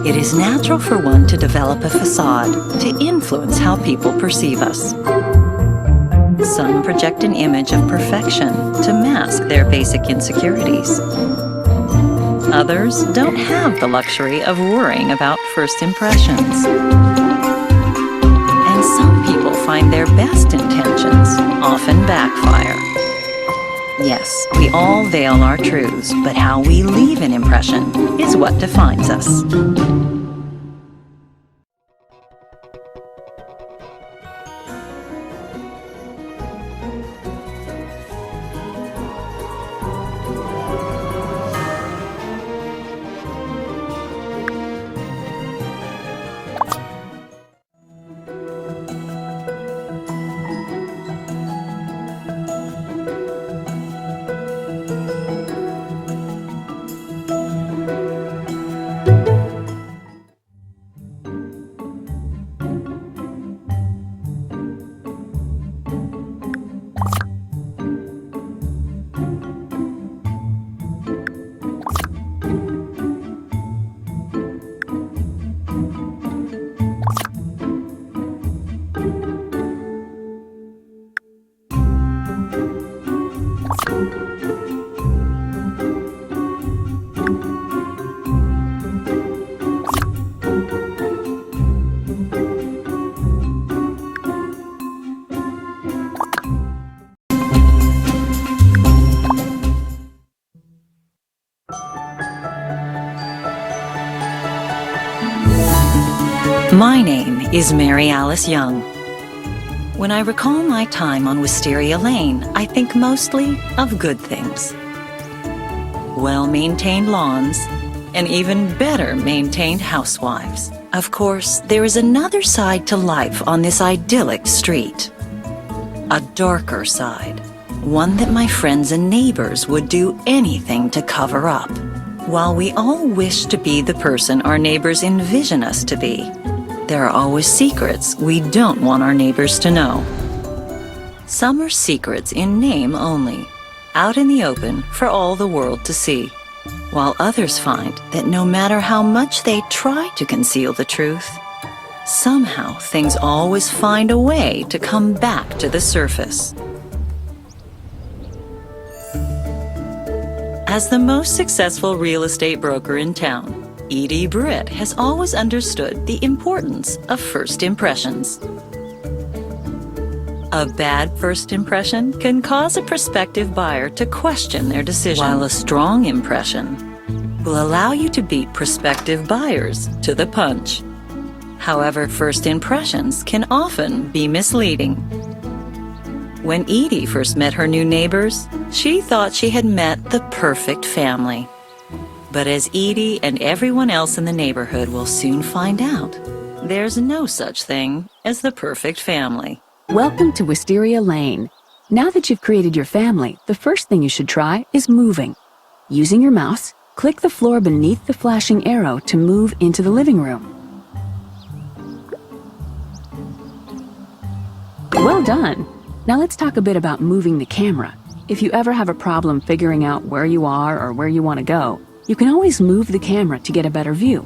It is natural for one to develop a facade to influence how people perceive us. Some project an image of perfection to mask their basic insecurities. Others don't have the luxury of worrying about first impressions. And some people find their best intentions often backfire. Yes, we all veil our truths, but how we leave an impression is what defines us. My name is Mary Alice Young. When I recall my time on Wisteria Lane, I think mostly of good things. Well-maintained lawns, and even better-maintained housewives. Of course, there is another side to life on this idyllic street. A darker side. One that my friends and neighbors would do anything to cover up. While we all wish to be the person our neighbors envision us to be, there are always secrets we don't want our neighbors to know. Some are secrets in name only, out in the open for all the world to see, while others find that no matter how much they try to conceal the truth, somehow things always find a way to come back to the surface. As the most successful real estate broker in town, Edie Britt has always understood the importance of first impressions. A bad first impression can cause a prospective buyer to question their decision, while a strong impression will allow you to beat prospective buyers to the punch. However, first impressions can often be misleading. When Edie first met her new neighbors, she thought she had met the perfect family. But as Edie and everyone else in the neighborhood will soon find out, there's no such thing as the perfect family. Welcome to Wisteria Lane. Now that you've created your family, the first thing you should try is moving. Using your mouse, click the floor beneath the flashing arrow to move into the living room. Well done! Now let's talk a bit about moving the camera. If you ever have a problem figuring out where you are or where you want to go, you can always move the camera to get a better view.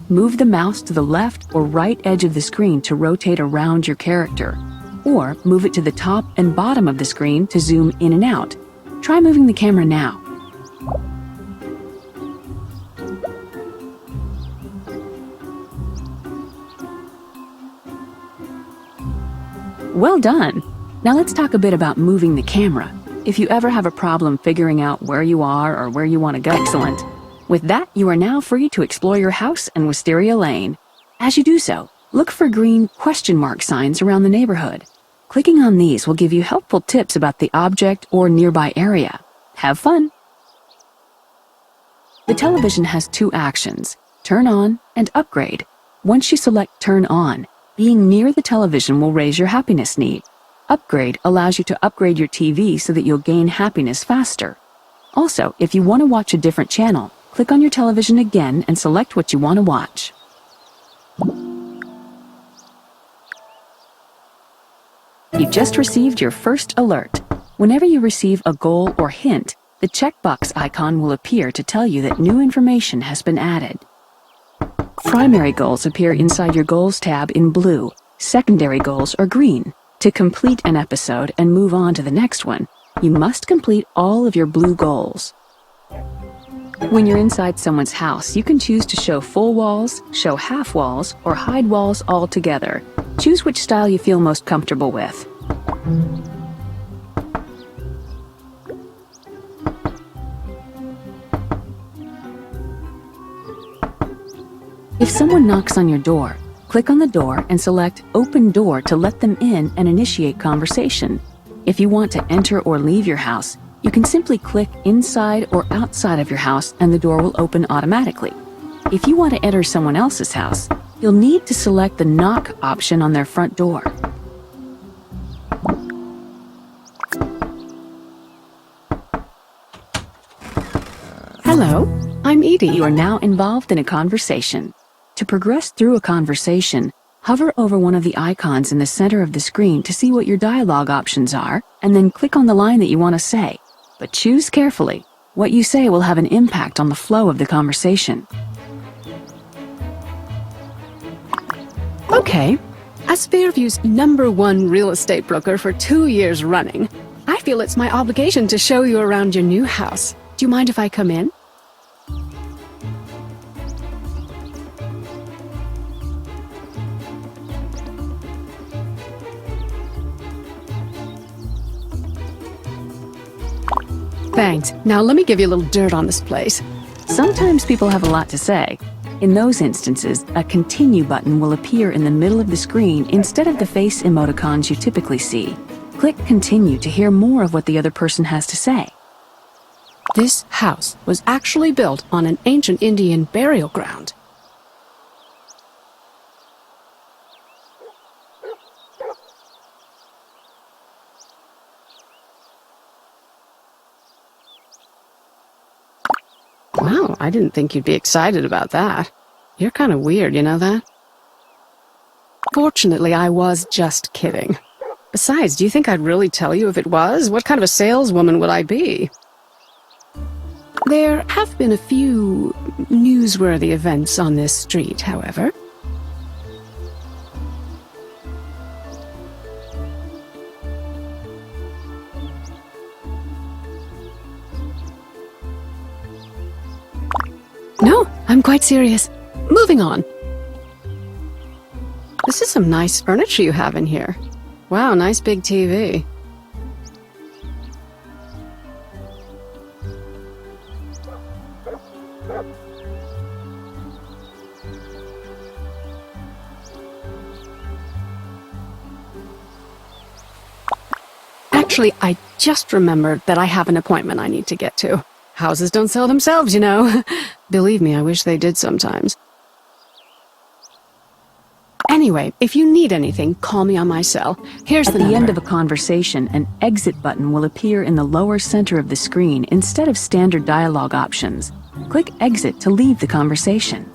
Move the mouse to the left or right edge of the screen to rotate around your character, or move it to the top and bottom of the screen to zoom in and out. Try moving the camera now. Well done! Now let's talk a bit about moving the camera. If you ever have a problem figuring out where you are or where you want to go, excellent. With that, you are now free to explore your house and Wisteria Lane. As you do so, look for green question mark signs around the neighborhood. Clicking on these will give you helpful tips about the object or nearby area. Have fun! The television has two actions, turn on and upgrade. Once you select turn on, being near the television will raise your happiness need. Upgrade allows you to upgrade your TV so that you'll gain happiness faster. Also, if you want to watch a different channel, click on your television again and select what you want to watch. You just received your first alert. Whenever you receive a goal or hint, the checkbox icon will appear to tell you that new information has been added. Primary goals appear inside your Goals tab in blue. Secondary goals are green. To complete an episode and move on to the next one, you must complete all of your blue goals. When you're inside someone's house, you can choose to show full walls, show half walls, or hide walls altogether. Choose which style you feel most comfortable with. If someone knocks on your door, click on the door and select Open Door to let them in and initiate conversation. If you want to enter or leave your house, you can simply click inside or outside of your house and the door will open automatically. If you want to enter someone else's house, you'll need to select the Knock option on their front door. Hello, I'm Edie. You are now involved in a conversation. To progress through a conversation, hover over one of the icons in the center of the screen to see what your dialogue options are, and then click on the line that you want to say. But choose carefully. What you say will have an impact on the flow of the conversation. Okay, as Fairview's #1 real estate broker for 2 years running, I feel it's my obligation to show you around your new house. Do you mind if I come in? Thanks. Now let me give you a little dirt on this place. Sometimes people have a lot to say. In those instances, a Continue button will appear in the middle of the screen instead of the face emoticons you typically see. Click Continue to hear more of what the other person has to say. This house was actually built on an ancient Indian burial ground. Wow, I didn't think you'd be excited about that. You're kind of weird, you know that? Fortunately, I was just kidding. Besides, do you think I'd really tell you if it was? What kind of a saleswoman would I be? There have been a few newsworthy events on this street, however. No, I'm quite serious. Moving on. This is some nice furniture you have in here. Wow, nice big TV. Actually, I just remembered that I have an appointment I need to get to. Houses don't sell themselves, you know. Believe me, I wish they did sometimes. Anyway, if you need anything, call me on my cell. Here's the number. At the end of a conversation, an Exit button will appear in the lower center of the screen instead of standard dialogue options. Click Exit to leave the conversation.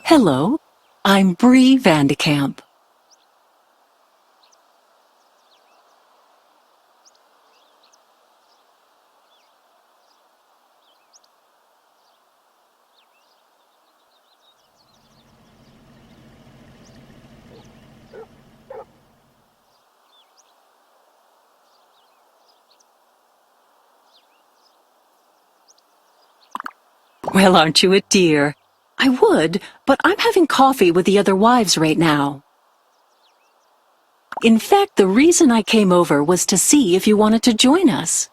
Hello, I'm Bree Vandekamp. Well, aren't you a dear? I would, but I'm having coffee with the other wives right now. In fact, the reason I came over was to see if you wanted to join us.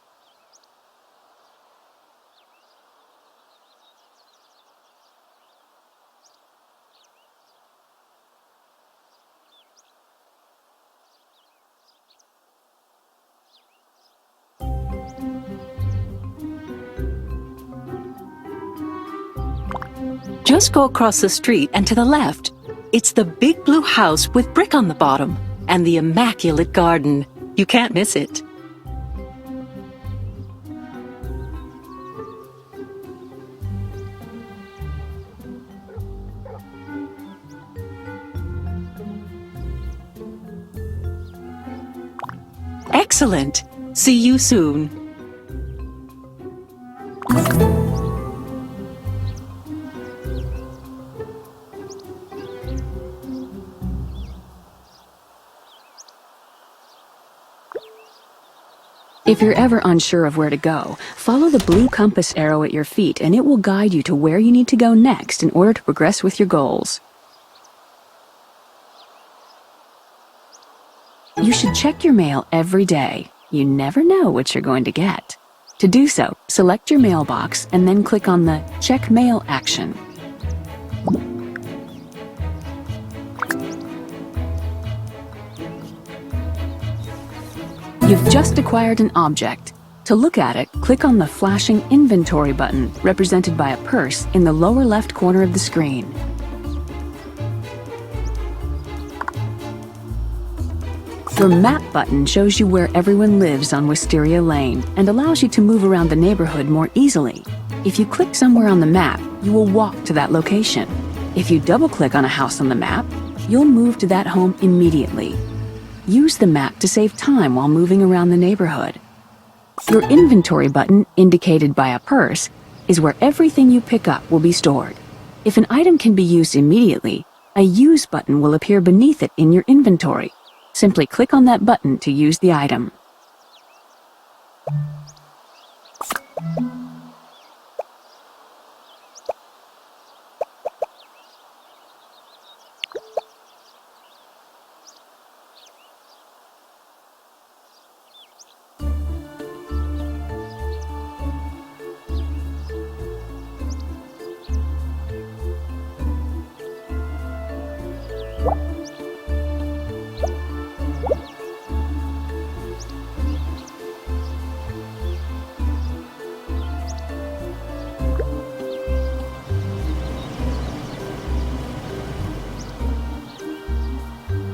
Just go across the street and to the left. It's the big blue house with brick on the bottom and the immaculate garden. You can't miss it. Excellent. See you soon. If you're ever unsure of where to go, follow the blue compass arrow at your feet and it will guide you to where you need to go next in order to progress with your goals. You should check your mail every day. You never know what you're going to get. To do so, select your mailbox and then click on the Check Mail action. You've just acquired an object. To look at it, click on the flashing Inventory button, represented by a purse, in the lower left corner of the screen. Your Map button shows you where everyone lives on Wisteria Lane and allows you to move around the neighborhood more easily. If you click somewhere on the map, you will walk to that location. If you double-click on a house on the map, you'll move to that home immediately. Use the map to save time while moving around the neighborhood. Your Inventory button, indicated by a purse, is where everything you pick up will be stored. If an item can be used immediately, a Use button will appear beneath it in your inventory. Simply click on that button to use the item.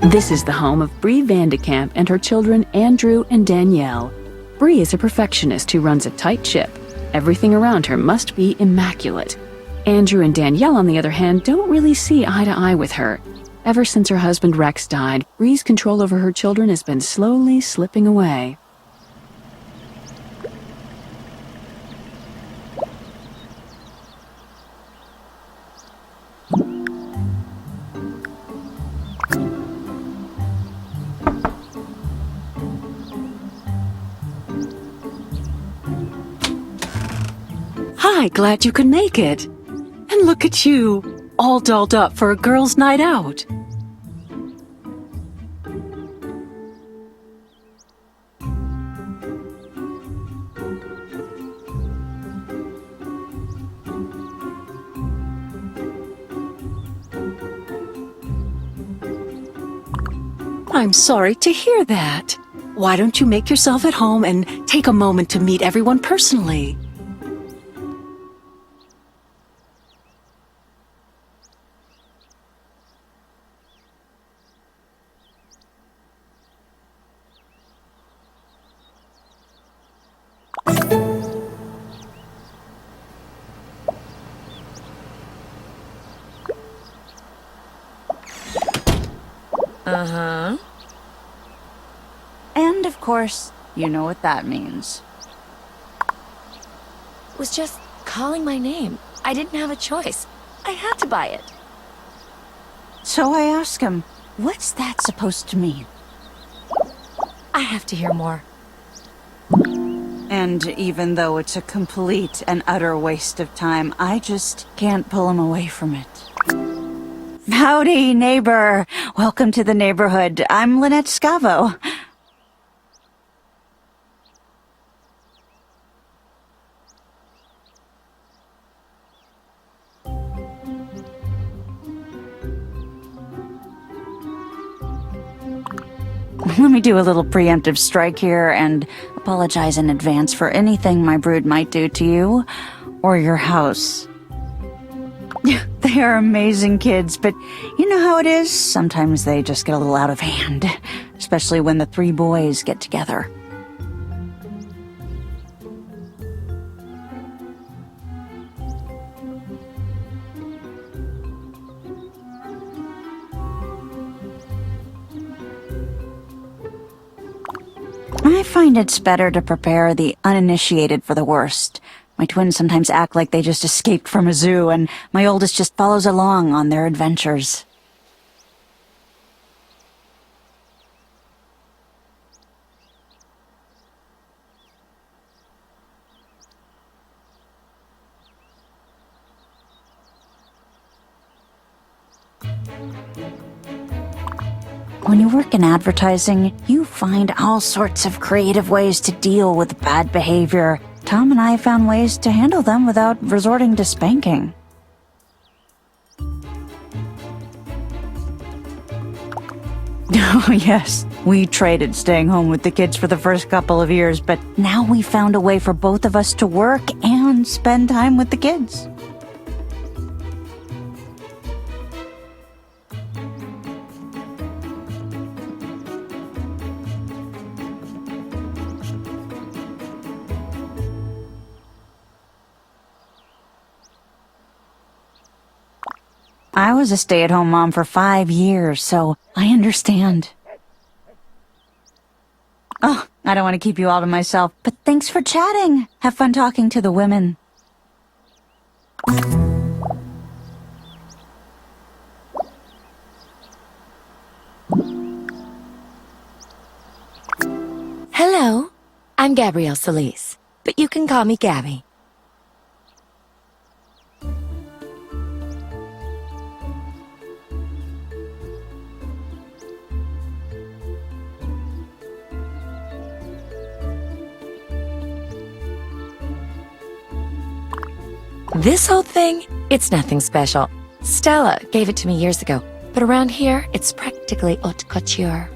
This is the home of Bree Vandekamp and her children Andrew and Danielle. Bree is a perfectionist who runs a tight ship. Everything around her must be immaculate. Andrew and Danielle, on the other hand, don't really see eye to eye with her. Ever since her husband Rex died, Bree's control over her children has been slowly slipping away. Hi, glad you could make it. And look at you, all dolled up for a girls' night out. I'm sorry to hear that. Why don't you make yourself at home and take a moment to meet everyone personally? Uh-huh. And of course, you know what that means. Was just calling my name. I didn't have a choice. I had to buy it. So I ask him, what's that supposed to mean? I have to hear more. And even though it's a complete and utter waste of time, I just can't pull him away from it. Howdy, neighbor. Welcome to the neighborhood. I'm Lynette Scavo. Let me do a little preemptive strike here and apologize in advance for anything my brood might do to you or your house. The They're amazing kids, but you know how it is? Sometimes they just get a little out of hand, especially when the three boys get together. I find it's better to prepare the uninitiated for the worst. My twins sometimes act like they just escaped from a zoo, and my oldest just follows along on their adventures. When you work in advertising, you find all sorts of creative ways to deal with bad behavior. Tom and I found ways to handle them without resorting to spanking. Oh, yes. We traded staying home with the kids for the first couple of years, but now we found a way for both of us to work and spend time with the kids. I was a stay-at-home mom for 5 years, so I understand. Oh, I don't want to keep you all to myself, but thanks for chatting. Have fun talking to the women. Hello, I'm Gabrielle Solis, but you can call me Gabby. This whole thing, it's nothing special. Stella gave it to me years ago, but around here, it's practically haute couture.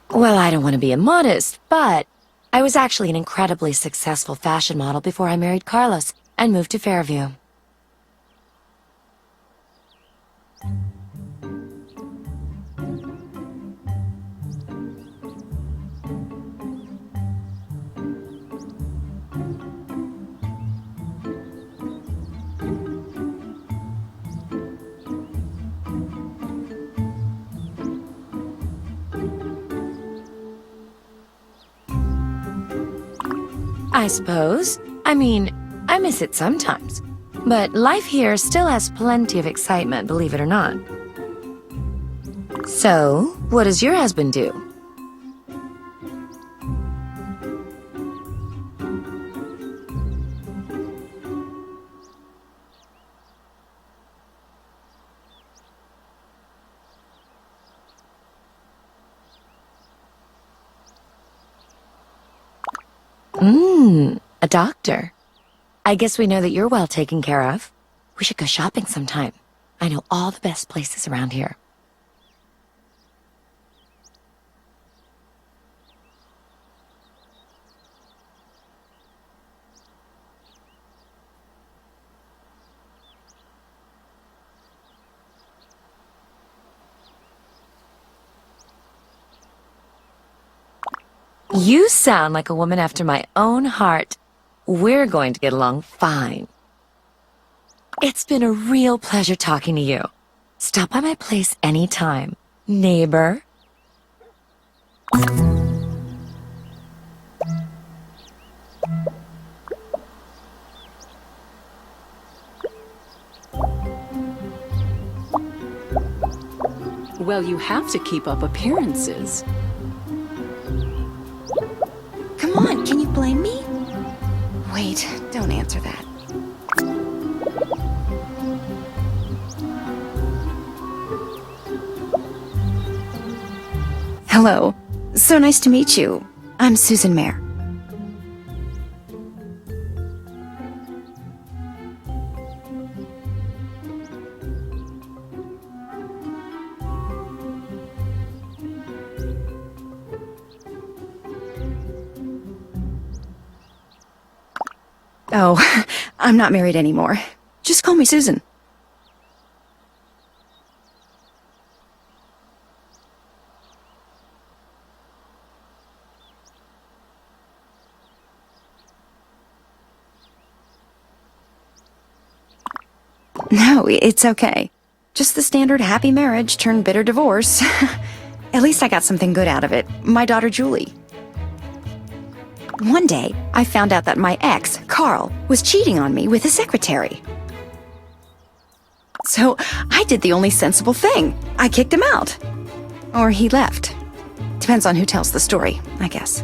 Well, I don't want to be immodest, but I was actually an incredibly successful fashion model before I married Carlos and moved to Fairview. I suppose. I mean, I miss it sometimes. But life here still has plenty of excitement, believe it or not. So, what does your husband do? A doctor. I guess we know that you're well taken care of. We should go shopping sometime. I know all the best places around here. You sound like a woman after my own heart. We're going to get along fine. It's been a real pleasure talking to you. Stop by my place anytime, neighbor. Well, you have to keep up appearances. Come on, can you blame me? Wait, don't answer that. Hello. So nice to meet you. I'm Susan Mayer. Oh, I'm not married anymore. Just call me Susan. No, it's okay. Just the standard happy marriage turned bitter divorce. At least I got something good out of it. My daughter Julie. One day, I found out that my ex, Carl, was cheating on me with his secretary. So I did the only sensible thing. I kicked him out. Or he left. Depends on who tells the story, I guess.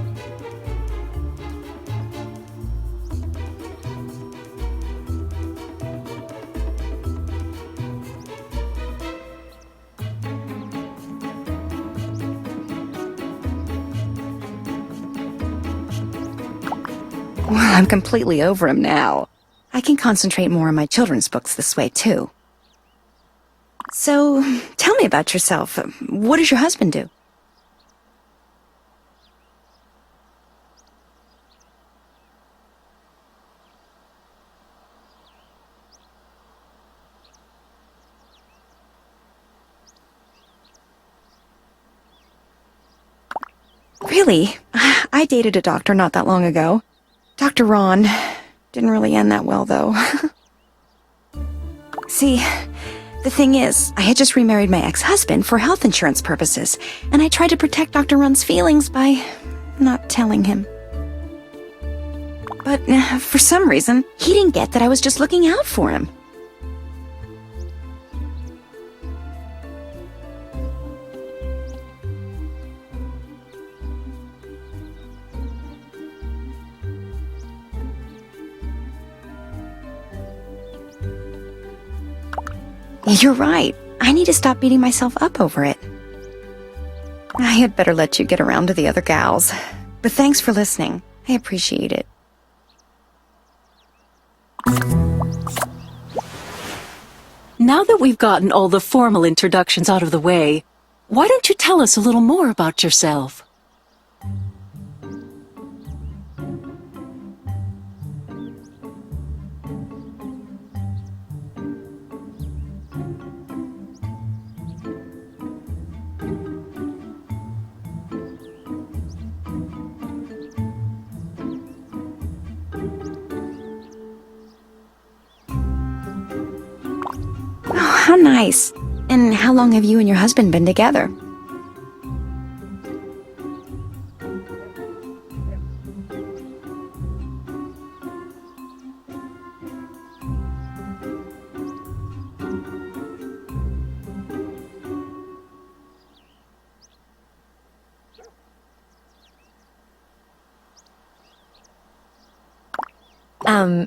Well, I'm completely over him now. I can concentrate more on my children's books this way, too. So, tell me about yourself. What does your husband do? Really? I dated a doctor not that long ago. Dr. Ron. Didn't really end that well, though. See, the thing is, I had just remarried my ex-husband for health insurance purposes, and I tried to protect Dr. Ron's feelings by not telling him. But for some reason, he didn't get that I was just looking out for him. You're right. I need to stop beating myself up over it. I had better let you get around to the other gals. But thanks for listening. I appreciate it. Now that we've gotten all the formal introductions out of the way, why don't you tell us a little more about yourself? How nice. And how long have you and your husband been together?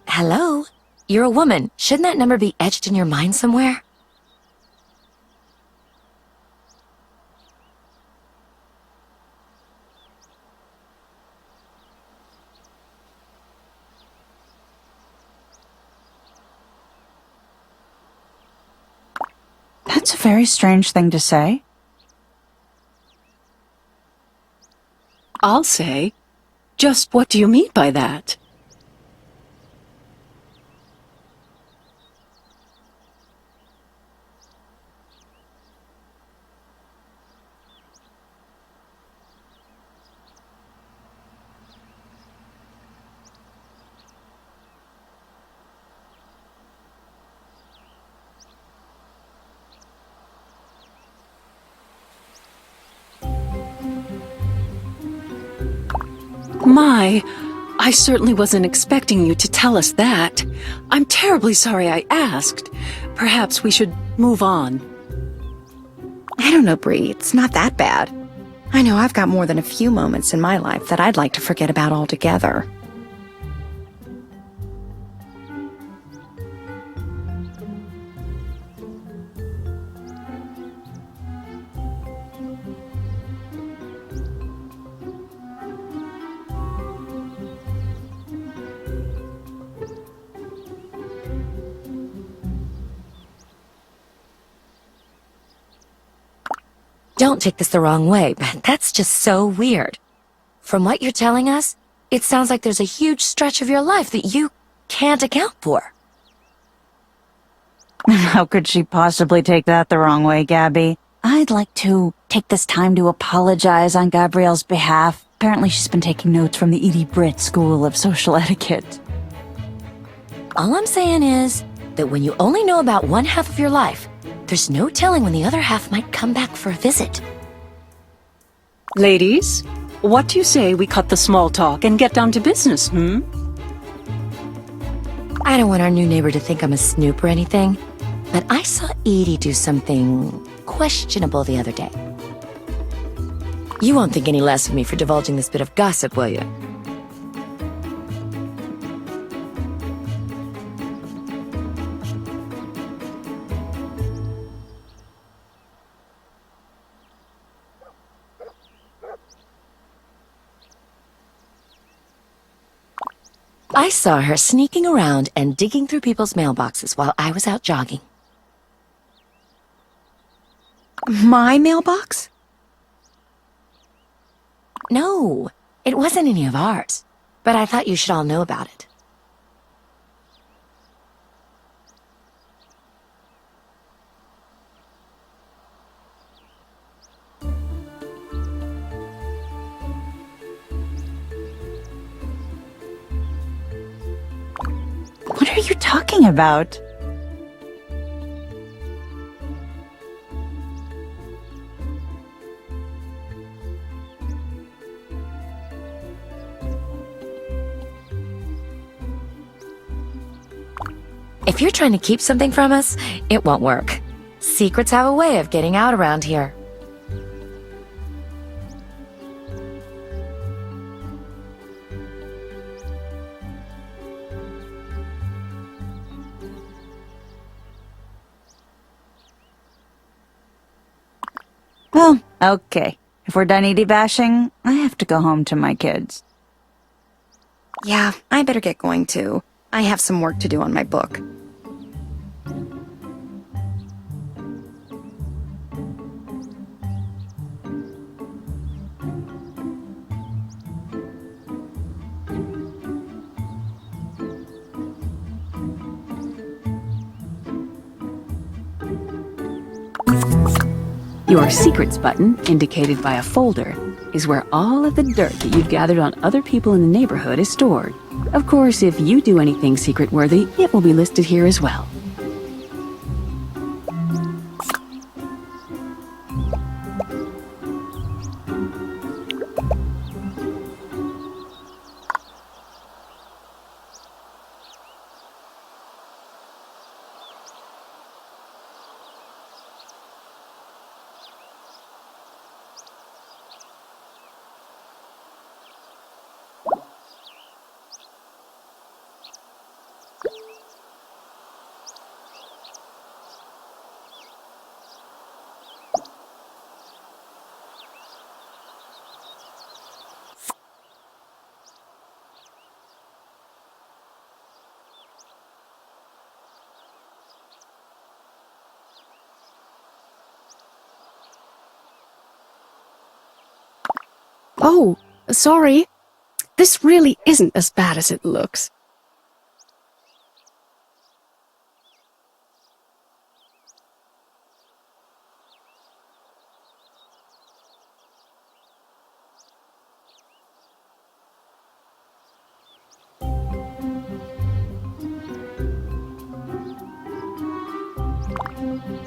Hello? You're a woman. Shouldn't that number be etched in your mind somewhere? That's a very strange thing to say. I'll say, just what do you mean by that? My, I certainly wasn't expecting you to tell us that. I'm terribly sorry I asked. Perhaps we should move on. I don't know, Bree. It's not that bad. I know I've got more than a few moments in my life that I'd like to forget about altogether. Don't take this the wrong way, but that's just so weird. From what you're telling us, it sounds like there's a huge stretch of your life that you can't account for. How could she possibly take that the wrong way, Gabby? I'd like to take this time to apologize on Gabrielle's behalf. Apparently she's been taking notes from the Edie Britt School of Social Etiquette. All I'm saying is that when you only know about one half of your life, there's no telling when the other half might come back for a visit. Ladies, what do you say we cut the small talk and get down to business, I don't want our new neighbor to think I'm a snoop or anything, but I saw Edie do something questionable the other day. You won't think any less of me for divulging this bit of gossip, will you? I saw her sneaking around and digging through people's mailboxes while I was out jogging. My mailbox? No, it wasn't any of ours, but I thought you should all know about it. What are you talking about? If you're trying to keep something from us, it won't work. Secrets have a way of getting out around here. Well, okay. If we're done Edie bashing, I have to go home to my kids. Yeah, I better get going too. I have some work to do on my book. Your Secrets button, indicated by a folder, is where all of the dirt that you've gathered on other people in the neighborhood is stored. Of course, if you do anything secret-worthy, it will be listed here as well. Oh, sorry. This really isn't as bad as it looks.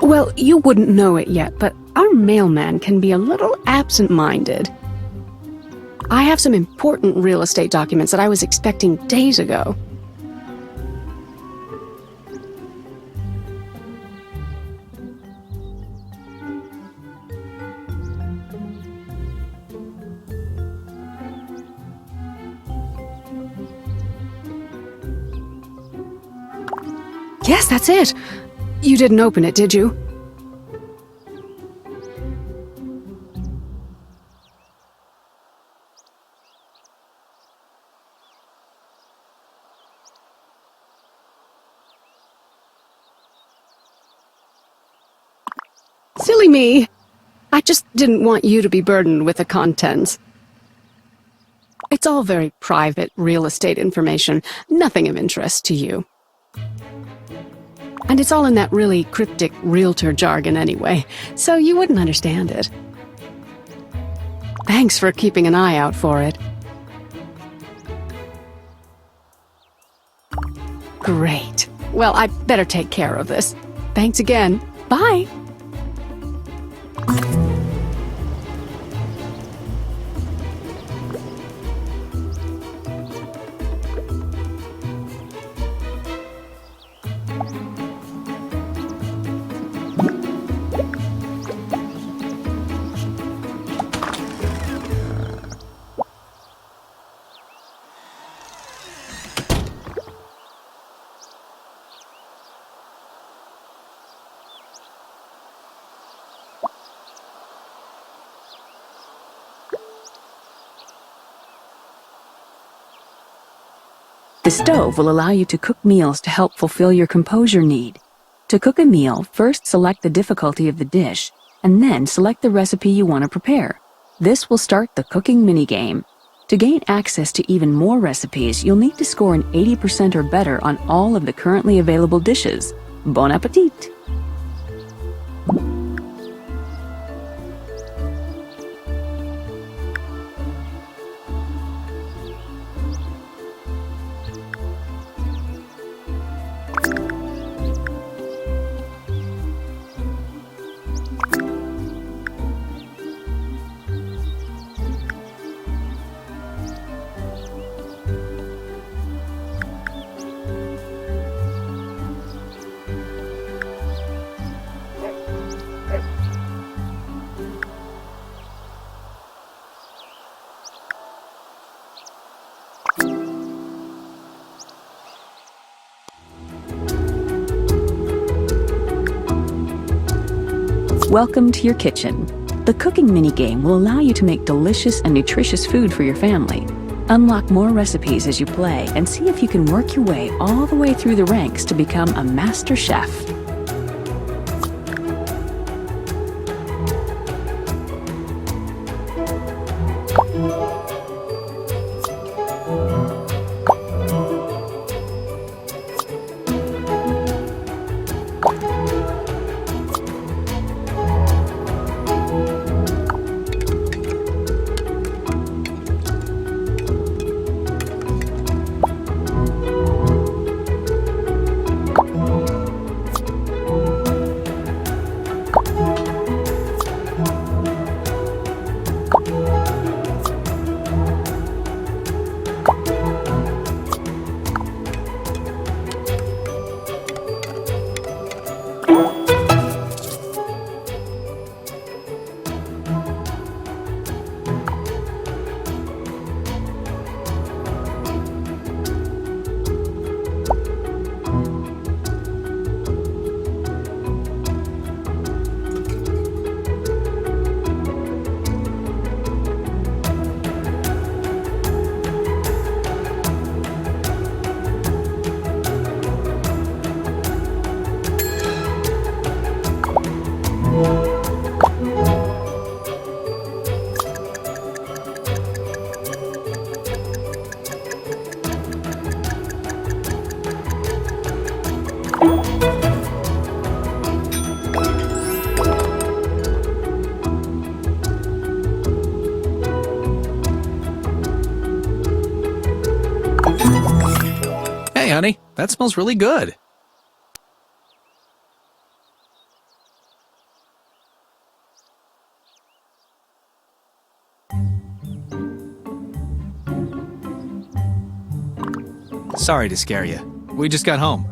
Well, you wouldn't know it yet, but our mailman can be a little absent-minded. I have some important real estate documents that I was expecting days ago. Yes, that's it. You didn't open it, did you? Silly me. I just didn't want you to be burdened with the contents. It's all very private real estate information, nothing of interest to you. And it's all in that really cryptic realtor jargon anyway, so you wouldn't understand it. Thanks for keeping an eye out for it. Great. Well, I better take care of this. Thanks again. Bye. The stove will allow you to cook meals to help fulfill your composure need. To cook a meal, first select the difficulty of the dish, and then select the recipe you want to prepare. This will start the cooking minigame. To gain access to even more recipes, you'll need to score an 80% or better on all of the currently available dishes. Bon appetit! Welcome to your kitchen. The cooking minigame will allow you to make delicious and nutritious food for your family. Unlock more recipes as you play and see if you can work your way all the way through the ranks to become a master chef. Hey, honey, that smells really good. Sorry to scare you. We just got home.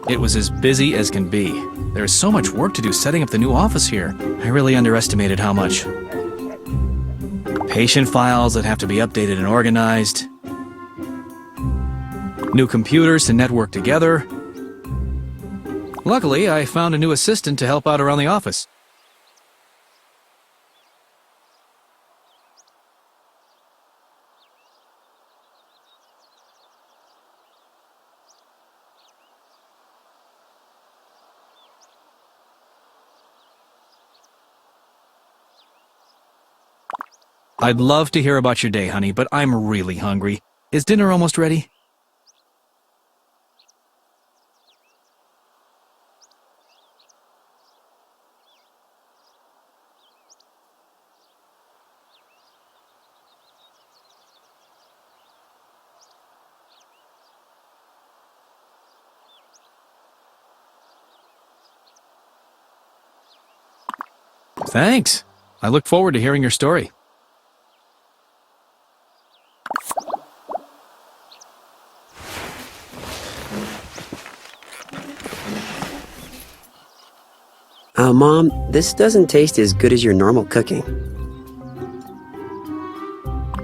It was as busy as can be. There is so much work to do setting up the new office here. I really underestimated how much. Patient files that have to be updated and organized. New computers to network together. Luckily, I found a new assistant to help out around the office. I'd love to hear about your day, honey, but I'm really hungry. Is dinner almost ready? Thanks. I look forward to hearing your story. Mom, this doesn't taste as good as your normal cooking.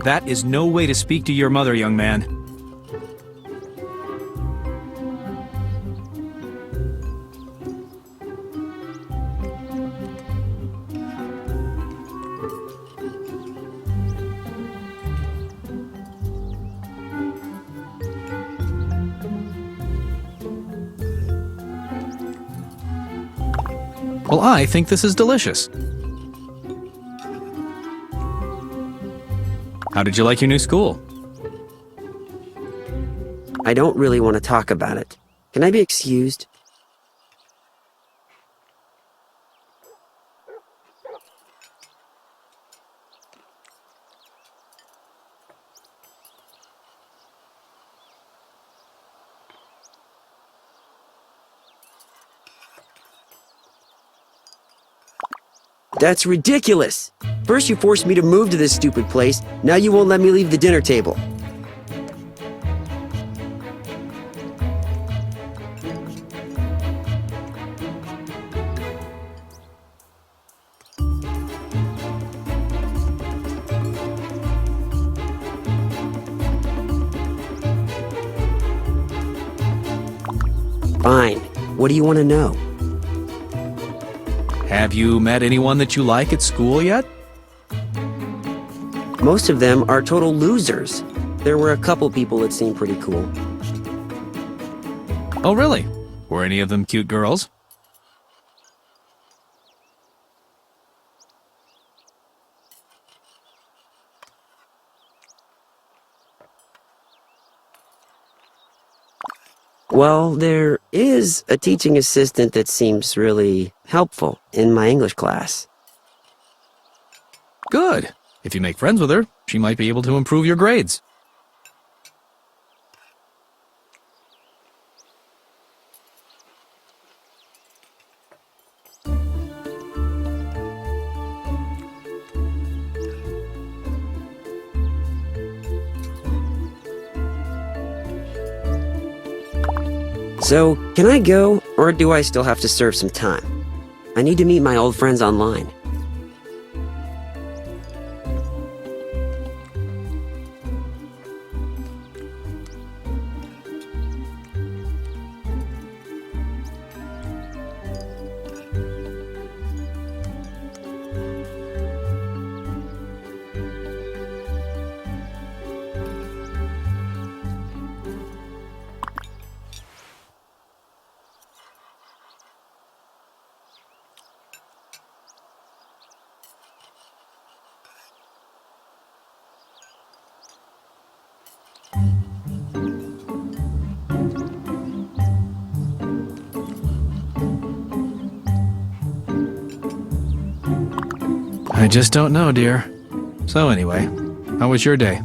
That is no way to speak to your mother, young man. Well, I think this is delicious. How did you like your new school? I don't really want to talk about it. Can I be excused? That's ridiculous! First you forced me to move to this stupid place, now you won't let me leave the dinner table. Fine. What do you want to know? Have you met anyone that you like at school yet? Most of them are total losers. There were a couple people that seemed pretty cool. Oh, really? Were any of them cute girls? Well, there is a teaching assistant that seems really helpful in my English class. Good. If you make friends with her, she might be able to improve your grades. So, can I go, or do I still have to serve some time? I need to meet my old friends online. I just don't know, dear. So anyway, how was your day?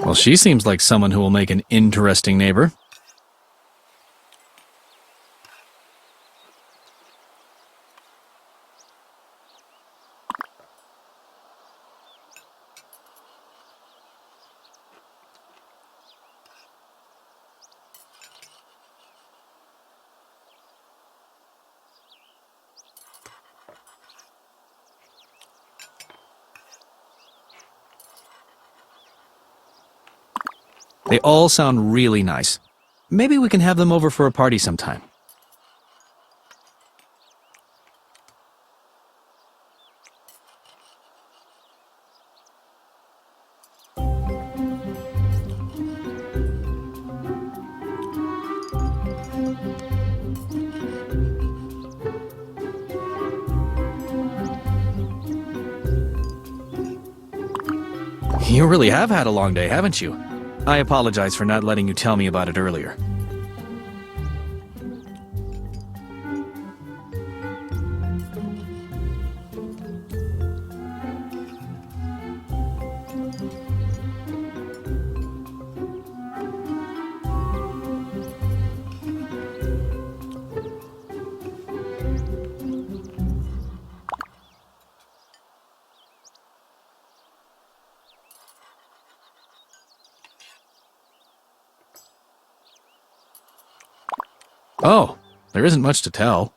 Well, she seems like someone who will make an interesting neighbor. They all sound really nice. Maybe we can have them over for a party sometime. You really have had a long day, haven't you? I apologize for not letting you tell me about it earlier. Oh, there isn't much to tell.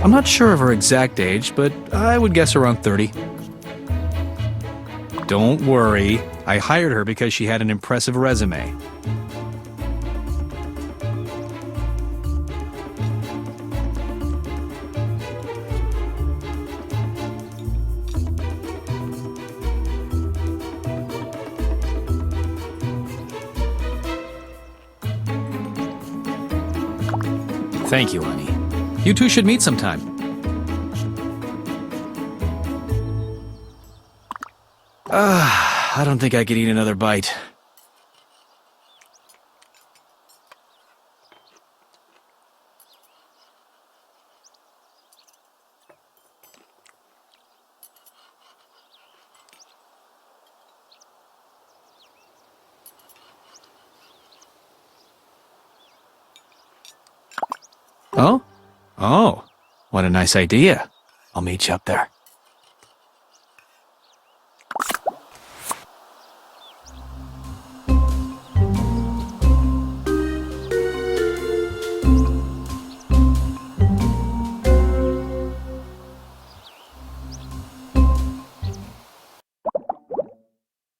I'm not sure of her exact age, but I would guess around 30. Don't worry, I hired her because she had an impressive resume. Thank you, honey. You two should meet sometime. I don't think I could eat another bite. Oh? Oh, what a nice idea. I'll meet you up there.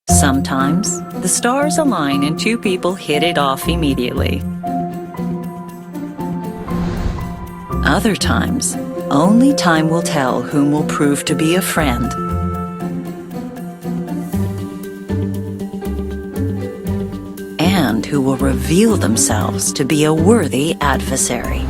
Sometimes, the stars align and two people hit it off immediately. Other times, only time will tell whom will prove to be a friend. And who will reveal themselves to be a worthy adversary.